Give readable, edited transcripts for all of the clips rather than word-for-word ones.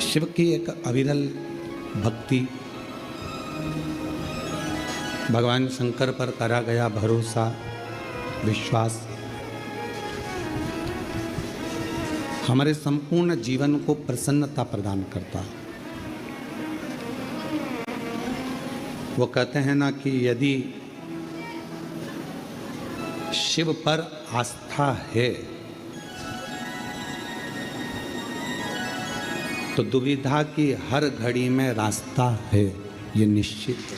शिव की एक अविरल भक्ति, भगवान शंकर पर करा गया भरोसा, विश्वास हमारे संपूर्ण जीवन को प्रसन्नता प्रदान करता है। वो कहते हैं ना कि यदि शिव पर आस्था है तो दुविधा की हर घड़ी में रास्ता है, ये निश्चित है।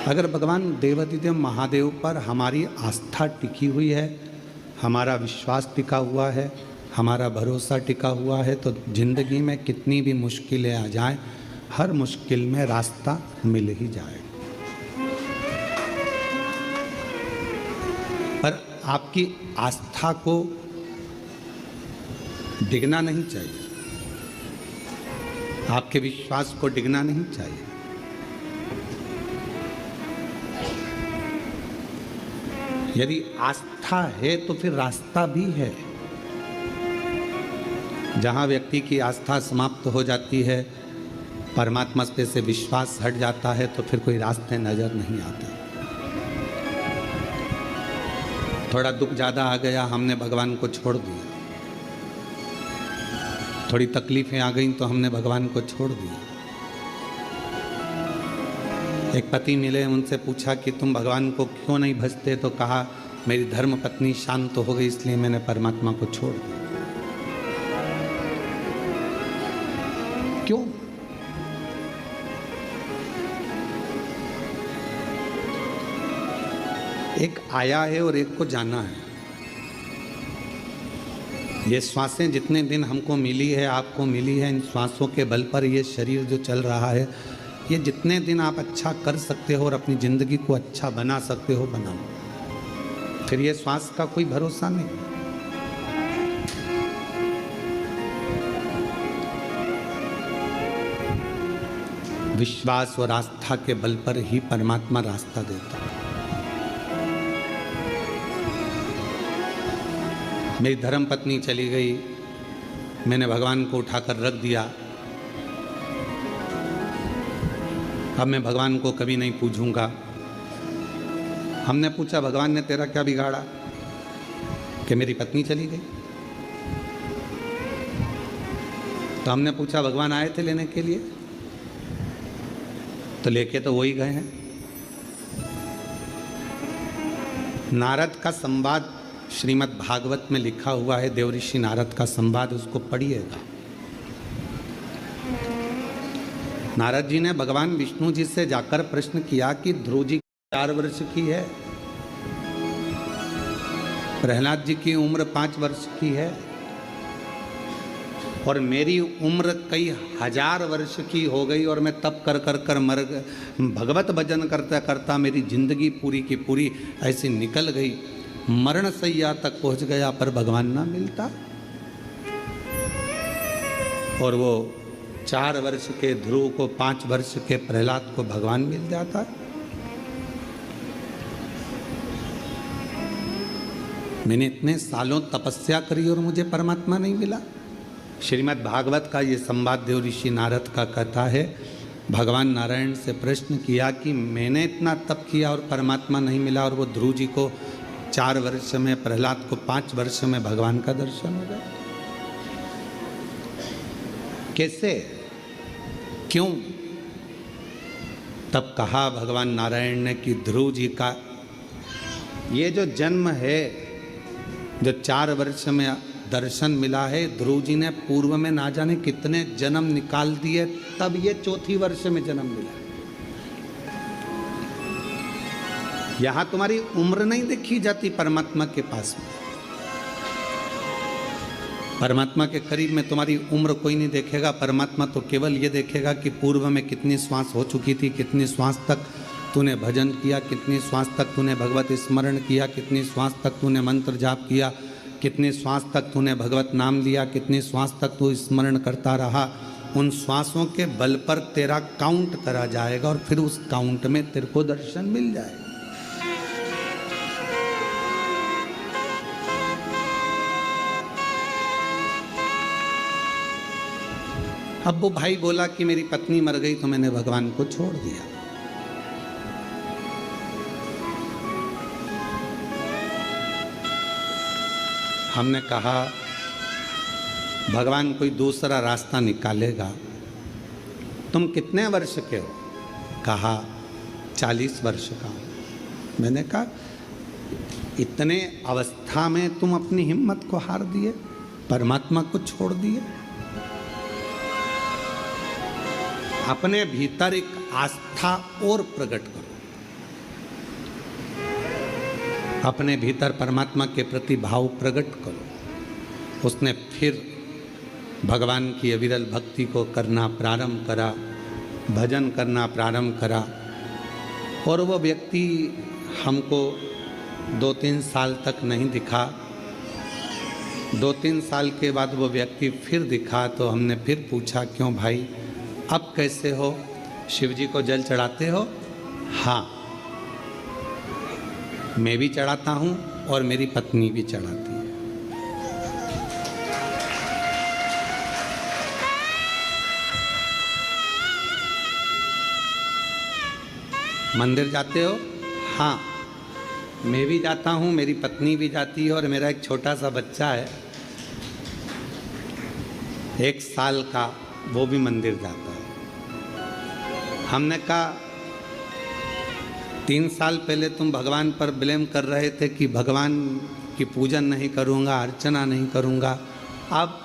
अगर भगवान देवाधिदेव महादेव पर हमारी आस्था टिकी हुई है, हमारा विश्वास टिका हुआ है, हमारा भरोसा टिका हुआ है, तो जिंदगी में कितनी भी मुश्किलें आ जाएं, हर मुश्किल में रास्ता मिल ही जाएगा। पर आपकी आस्था को डिगना नहीं चाहिए, आपके विश्वास को डिगना नहीं चाहिए। यदि आस्था है तो फिर रास्ता भी है। जहां व्यक्ति की आस्था समाप्त हो जाती है, परमात्मा से विश्वास हट जाता है, तो फिर कोई रास्ते नजर नहीं आते। थोड़ा दुख ज्यादा आ गया, हमने भगवान को छोड़ दिया। थोड़ी तकलीफें आ गई तो हमने भगवान को छोड़ दिया। एक पति मिले, उनसे पूछा कि तुम भगवान को क्यों नहीं भजते, तो कहा मेरी धर्म पत्नी शांत हो गई इसलिए मैंने परमात्मा को छोड़ दिया। क्यों? एक आया है और एक को जाना है। ये श्वासें जितने दिन हमको मिली है, आपको मिली है, इन श्वासों के बल पर ये शरीर जो चल रहा है, ये जितने दिन आप अच्छा कर सकते हो और अपनी ज़िंदगी को अच्छा बना सकते हो, बनाओ। फिर ये श्वास का कोई भरोसा नहीं। विश्वास और आस्था के बल पर ही परमात्मा रास्ता देता है। मेरी धर्म पत्नी चली गई, मैंने भगवान को उठाकर रख दिया। अब मैं भगवान को कभी नहीं पूछूंगा। हमने पूछा भगवान ने तेरा क्या बिगाड़ा कि मेरी पत्नी चली गई? तो हमने पूछा भगवान आए थे लेने के लिए, तो लेके तो वही गए हैं। नारद का संवाद श्रीमद् भागवत में लिखा हुआ है, देवऋषि नारद का संवाद, उसको पढ़िएगा। नारद जी ने भगवान विष्णु जी से जाकर प्रश्न किया कि ध्रुव जी 4 वर्ष की है, प्रहलाद जी की उम्र 5 वर्ष की है, और मेरी उम्र कई हजार वर्ष की हो गई और मैं तप कर मर भगवत भजन करता करता मेरी जिंदगी पूरी की पूरी ऐसी निकल गई, मरण सैया तक पहुंच गया, पर भगवान ना मिलता। और वो 4 वर्ष के ध्रुव को 5 वर्ष के प्रहलाद को भगवान मिल जाता। मैंने इतने सालों तपस्या करी और मुझे परमात्मा नहीं मिला। श्रीमद् भागवत का ये संवाद देवऋषि नारद का कथा है। भगवान नारायण से प्रश्न किया कि मैंने इतना तप किया और परमात्मा नहीं मिला, और वो ध्रुव जी को 4 वर्ष में, प्रहलाद को 5 वर्ष में भगवान का दर्शन हो गया। कैसे, क्यों? तब कहा भगवान नारायण ने कि ध्रुव जी का ये जो जन्म है, जो 4 वर्ष में दर्शन मिला है, ध्रुव जी ने पूर्व में ना जाने कितने जन्म निकाल दिए, तब ये 4 वर्ष में जन्म मिला। यहां तुम्हारी उम्र नहीं देखी जाती परमात्मा के पास में। परमात्मा के करीब में तुम्हारी उम्र कोई नहीं देखेगा। परमात्मा तो केवल ये देखेगा कि पूर्व में कितनी श्वास हो चुकी थी, कितनी श्वास तक तूने भजन किया, कितनी श्वास तक तूने भगवत स्मरण किया, कितनी श्वास तक तूने मंत्र जाप किया, कितनी श्वास तक तूने भगवत नाम लिया, कितनी श्वास तक तू स्मरण करता रहा। उन श्वासों के बल पर तेरा काउंट करा जाएगा और फिर उस काउंट में तेरे को दर्शन मिल जाएगा। अब वो भाई बोला कि मेरी पत्नी मर गई तो मैंने भगवान को छोड़ दिया। हमने कहा भगवान कोई दूसरा रास्ता निकालेगा। तुम कितने वर्ष के हो? कहा 40 वर्ष का हूं। मैंने कहा इतने अवस्था में तुम अपनी हिम्मत को हार दिए, परमात्मा को छोड़ दिए। अपने भीतर एक आस्था और प्रकट करो, अपने भीतर परमात्मा के प्रति भाव प्रकट करो। उसने फिर भगवान की अविरल भक्ति को करना प्रारंभ करा, भजन करना प्रारंभ करा। और वो व्यक्ति हमको 2-3 साल तक नहीं दिखा। 2-3 साल के बाद वो व्यक्ति फिर दिखा तो हमने फिर पूछा क्यों भाई अब कैसे हो? शिव जी को जल चढ़ाते हो? हाँ, मैं भी चढ़ाता हूँ और मेरी पत्नी भी चढ़ाती है। मंदिर जाते हो? हाँ, मैं भी जाता हूँ, मेरी पत्नी भी जाती है और मेरा एक छोटा सा बच्चा है 1 साल का, वो भी मंदिर जाता है। हमने कहा 3 साल पहले तुम भगवान पर ब्लेम कर रहे थे कि भगवान की पूजन नहीं करूँगा, अर्चना नहीं करूँगा। अब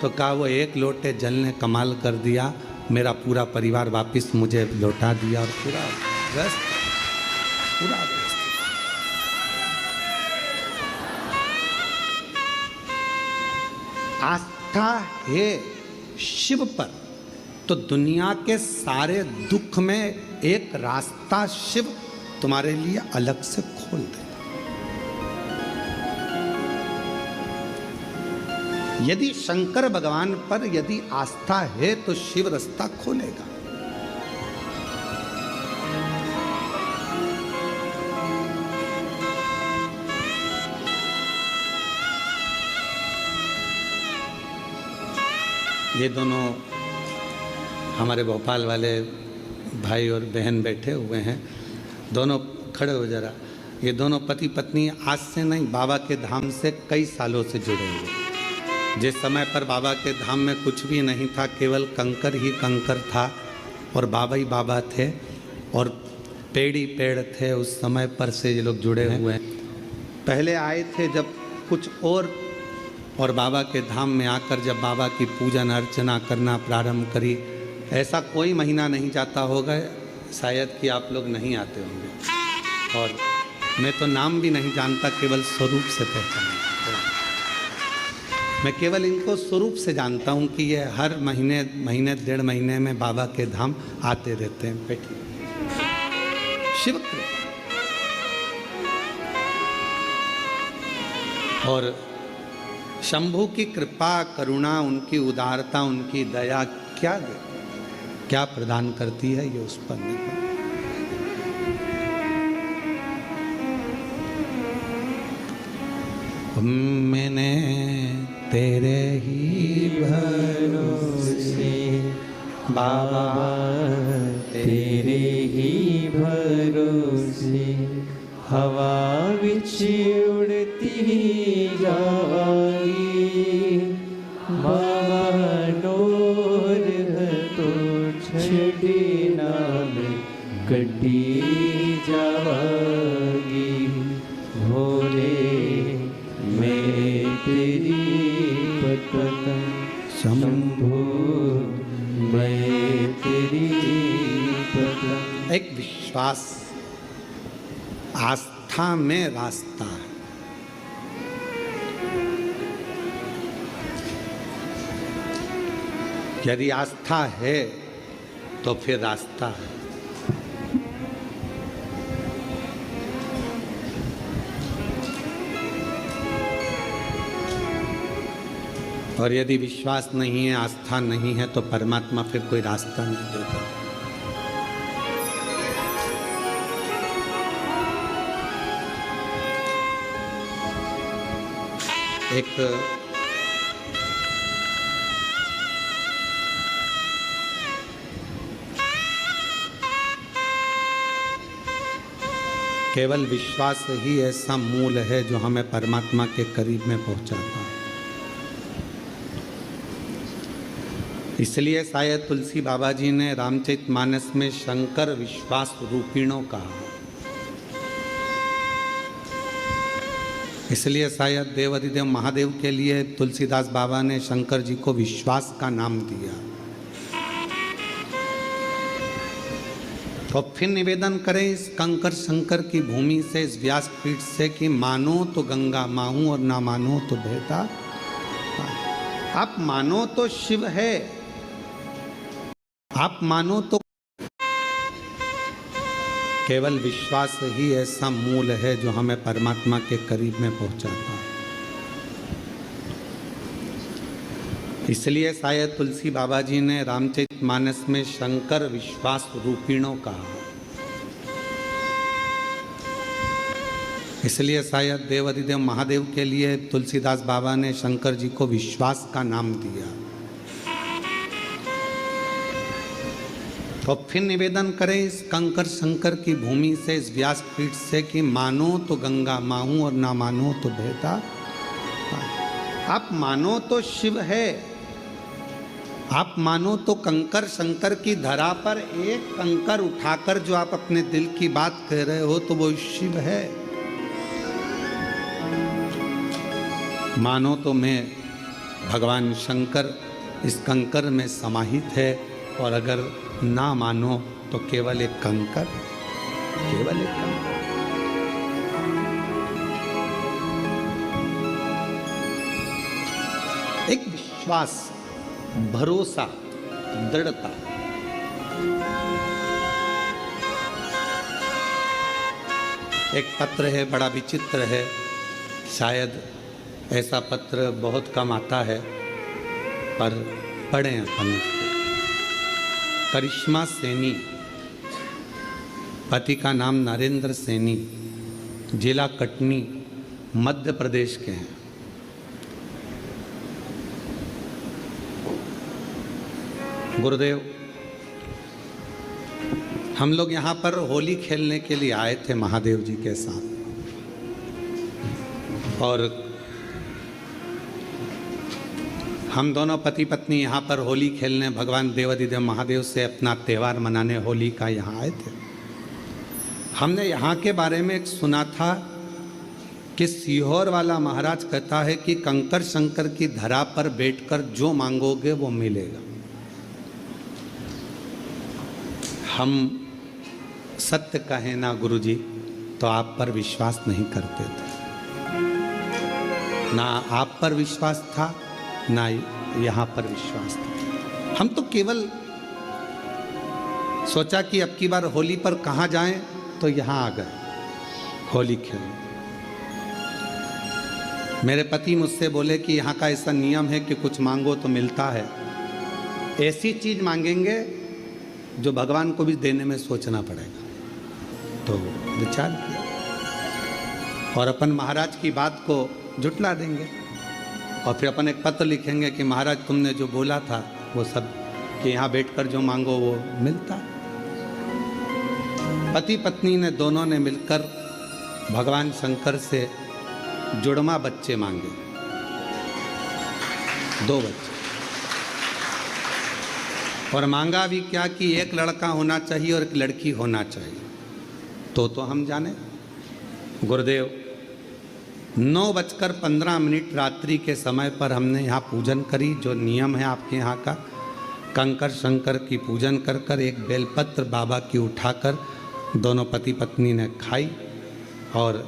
तो कहा वो 1 लोटे जल ने कमाल कर दिया, मेरा पूरा परिवार वापस मुझे लौटा दिया और पूरा व्यस्त। आस्था है शिव पर तो दुनिया के सारे दुख में एक रास्ता शिव तुम्हारे लिए अलग से खोल दे। यदि शंकर भगवान पर यदि आस्था है तो शिव रास्ता खोलेगा। ये दोनों हमारे भोपाल वाले भाई और बहन बैठे हुए हैं, दोनों खड़े हो जरा। ये दोनों पति पत्नी आज से नहीं, बाबा के धाम से कई सालों से जुड़े हुए। जिस समय पर बाबा के धाम में कुछ भी नहीं था, केवल कंकर ही कंकर था और बाबा ही बाबा थे और पेड़ ही पेड़ थे, उस समय पर से ये लोग जुड़े हुए हैं। पहले आए थे जब कुछ और बाबा के धाम में आकर जब बाबा की पूजन अर्चना करना प्रारंभ करी, ऐसा कोई महीना नहीं जाता होगा शायद कि आप लोग नहीं आते होंगे। और मैं तो नाम भी नहीं जानता, केवल स्वरूप से पहचानता। मैं केवल इनको स्वरूप से जानता हूँ कि ये हर महीने 1.5 महीने में बाबा के धाम आते रहते हैं। बैठिए। शिव कृपा और शंभु की कृपा, करुणा, उनकी उदारता, उनकी दया क्या प्रदान करती है, ये उस पर निर्भर। मैंने तेरे ही भरोसे बाबा, तेरे ही भरोसे हवा विच उड़ती जाई। बाबा नूर तो छड़ी नाम कटी जावागी। भोले मैं तेरी पतन शंभु, मैं तेरी पतन। एक विश्वास, आस्था में रास्ता है। यदि आस्था है तो फिर रास्ता है। और यदि विश्वास नहीं है, आस्था नहीं है, तो परमात्मा फिर कोई रास्ता नहीं देता। केवल विश्वास ही ऐसा मूल है जो हमें परमात्मा के करीब में पहुंचाता है। इसलिए शायद तुलसी बाबा जी ने रामचरितमानस में शंकर विश्वास रूपिणों कहा। इसलिए शायद देवाधिदेव महादेव के लिए तुलसीदास बाबा ने शंकर जी को विश्वास का नाम दिया। तो फिर निवेदन करें इस कंकर शंकर की भूमि से, इस व्यासपीठ से कि मानो तो गंगा माहूं और ना मानो तो बहता। आप मानो तो शिव है, आप मानो तो केवल विश्वास ही ऐसा मूल है जो हमें परमात्मा के करीब में पहुंचाता है। इसलिए शायद तुलसी बाबा जी ने रामचरितमानस में शंकर विश्वास रूपिणों कहा। इसलिए शायद देवाधिदेव महादेव के लिए तुलसीदास बाबा ने शंकर जी को विश्वास का नाम दिया। तो फिर निवेदन करें इस कंकर शंकर की भूमि से, इस व्यासपीठ से कि मानो तो गंगा माहूं और ना मानो तो बहता। आप मानो तो शिव है, आप मानो तो कंकर शंकर की धरा पर एक कंकर उठाकर जो आप अपने दिल की बात कह रहे हो तो वो शिव है। मानो तो मैं भगवान शंकर इस कंकर में समाहित है, और अगर ना मानो तो केवल एक कंकर, केवल एक कंकर। एक विश्वास, भरोसा, दृढ़ता। एक पत्र है, बड़ा विचित्र है, शायद ऐसा पत्र बहुत कम आता है, पर पढ़ें अपन। करिश्मा सैनी, पति का नाम नरेंद्र सैनी, जिला कटनी, मध्य प्रदेश के हैं। गुरुदेव, हम लोग यहाँ पर होली खेलने के लिए आए थे महादेव जी के साथ, और हम दोनों पति पत्नी यहाँ पर होली खेलने भगवान देवाधिदेव महादेव से अपना त्यौहार मनाने होली का यहाँ आए थे। हमने यहाँ के बारे में एक सुना था कि सीहोर वाला महाराज कहता है कि कंकर शंकर की धरा पर बैठकर जो मांगोगे वो मिलेगा। हम सत्य कहें ना गुरुजी तो आप पर विश्वास नहीं करते थे, ना आप पर विश्वास था ना यहाँ पर विश्वास था। हम तो केवल सोचा कि अब की बार होली पर कहाँ जाएं, तो यहाँ आ गए होली खेलने। मेरे पति मुझसे बोले कि यहाँ का ऐसा नियम है कि कुछ मांगो तो मिलता है, ऐसी चीज़ मांगेंगे जो भगवान को भी देने में सोचना पड़ेगा। तो विचार किया और अपन महाराज की बात को जुटला देंगे, और फिर अपन एक पत्र लिखेंगे कि महाराज तुमने जो बोला था वो सब, कि यहाँ बैठकर जो मांगो वो मिलता। पति पत्नी ने दोनों ने मिलकर भगवान शंकर से जुड़वा बच्चे मांगे, 2 बच्चे, और मांगा भी क्या कि एक लड़का होना चाहिए और एक लड़की होना चाहिए। तो हम जाने गुरुदेव 9:15 रात्रि के समय पर हमने यहाँ पूजन करी, जो नियम है आपके यहाँ का, कंकर शंकर की पूजन कर कर एक बेलपत्र बाबा की उठाकर दोनों पति पत्नी ने खाई, और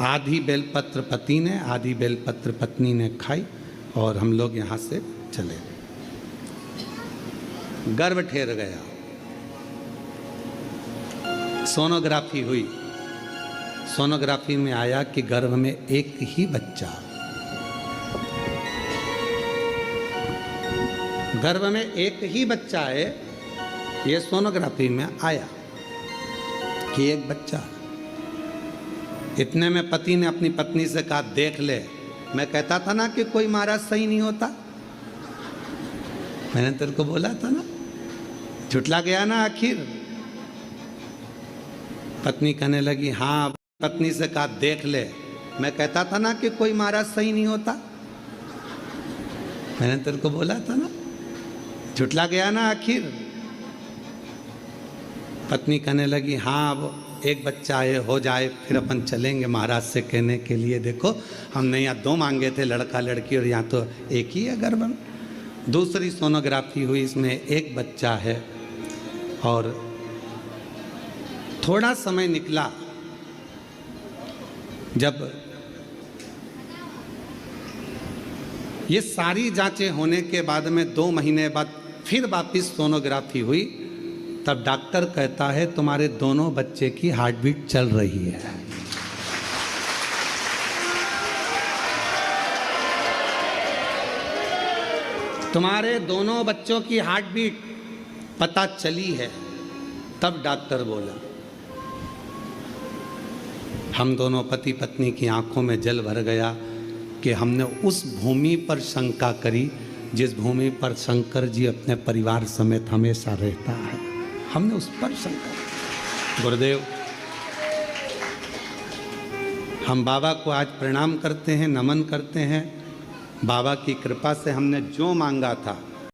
आधी बेलपत्र पति ने, आधी बेलपत्र पत्नी ने खाई, और हम लोग यहाँ से चले गए। गर्भ ठहर गया, सोनोग्राफी हुई, सोनोग्राफी में आया कि गर्भ में एक ही बच्चा, गर्भ में एक ही बच्चा है। ये सोनोग्राफी में आया कि एक बच्चा। इतने में पति ने अपनी पत्नी से कहा देख ले, मैं कहता था ना कि कोई महाराज सही नहीं होता, मैंने तेरे को बोला था ना, झुटला गया ना आखिर। पत्नी कहने लगी हाँ। पत्नी से कहा देख ले, मैं कहता था ना कि कोई महाराज सही नहीं होता, मैंने तेरे को बोला था ना, झुटला गया ना आखिर। पत्नी कहने लगी हाँ अब एक बच्चा है, हो जाए फिर अपन चलेंगे महाराज से कहने के लिए, देखो हमने यहाँ 2 मांगे थे, लड़का लड़की, और यहाँ तो एक ही है गर्भ। दूसरी सोनोग्राफी हुई, इसमें एक बच्चा है। और थोड़ा समय निकला जब ये सारी जांचें होने के बाद में 2 महीने बाद फिर वापस सोनोग्राफी हुई, तब डॉक्टर कहता है तुम्हारे दोनों बच्चे की हार्ट बीट चल रही है। तुम्हारे दोनों बच्चों की हार्ट बीट पता चली है। तब डॉक्टर बोला, हम दोनों पति पत्नी की आंखों में जल भर गया कि हमने उस भूमि पर शंका करी जिस भूमि पर शंकर जी अपने परिवार समेत हमेशा रहता है, हमने उस पर शंका। गुरुदेव, हम बाबा को आज प्रणाम करते हैं, नमन करते हैं। बाबा की कृपा से हमने जो मांगा था